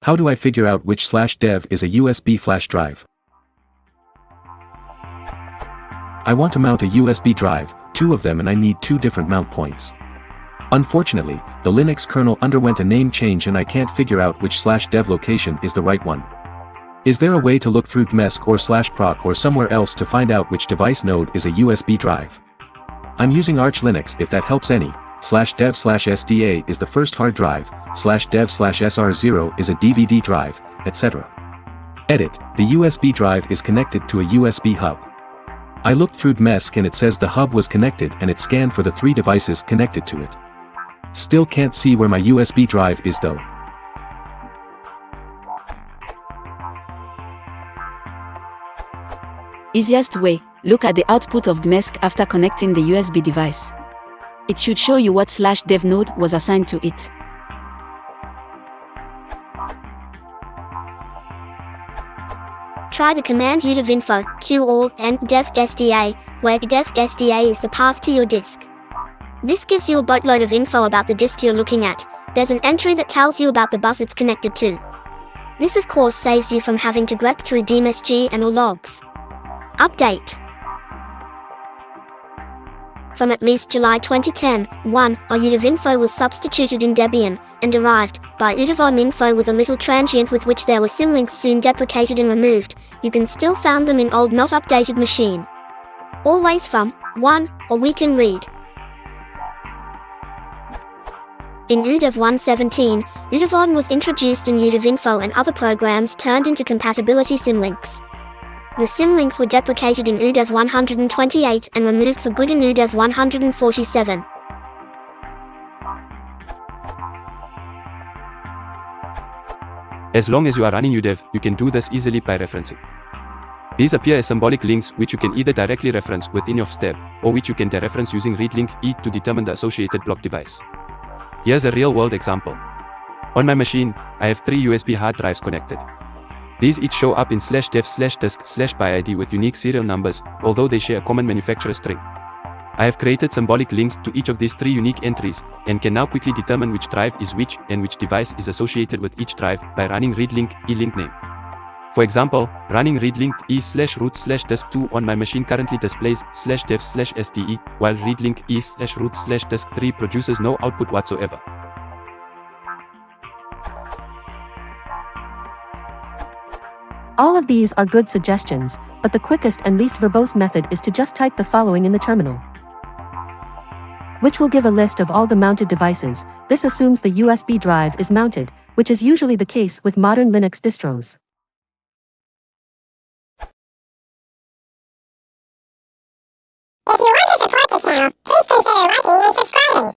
How do I figure out which /dev is a USB flash drive? I want to mount a USB drive, 2 of them, and I need 2 different mount points. Unfortunately, the Linux kernel underwent a name change and I can't figure out which /dev location is the right one. Is there a way to look through gmesc or /proc or somewhere else to find out which device node is a USB drive? I'm using Arch Linux if that helps any. /dev/sda is the first hard drive, /dev/sr0 is a DVD drive, etc. Edit, the USB drive is connected to a USB hub. I looked through gmesc and it says the hub was connected and it scanned for the 3 devices connected to it. Still can't see where my USB drive is though. Easiest way, look at the output of gmesc after connecting the USB device. It should show you what /dev node was assigned to it. Try the command udev-info, q-all, and dev-sda, where dev-sda is the path to your disk. This gives you a boatload of info about the disk you're looking at. There's an entry that tells you about the bus it's connected to. This of course saves you from having to grep through dmsg and or logs. Update. From at least July 2010, udev-info was substituted in Debian, and derived, by udev-info with a little transient with which there were symlinks soon deprecated and removed. You can still find them in old not updated machine. Always from, or we can read. In udev 1.17, udev-on was introduced and udev-info and other programs turned into compatibility symlinks. The symlinks were deprecated in udev 128 and removed for good in udev 147. As long as you are running udev, you can do this easily by referencing. These appear as symbolic links which you can either directly reference within your step, or which you can dereference using readlink E to determine the associated block device. Here's a real-world example. On my machine, I have 3 USB hard drives connected. These each show up in /dev/disk/byid with unique serial numbers, although they share a common manufacturer string. I have created symbolic links to each of these 3 unique entries, and can now quickly determine which drive is which and which device is associated with each drive by running readlink E link name. For example, running readlink E/root/disk2 on my machine currently displays /dev/sde, while readlink E/root/disk3 produces no output whatsoever. All of these are good suggestions, but the quickest and least verbose method is to just type the following in the terminal, which will give a list of all the mounted devices. This assumes the USB drive is mounted, which is usually the case with modern Linux distros. If you want to support the channel, please consider liking and subscribing.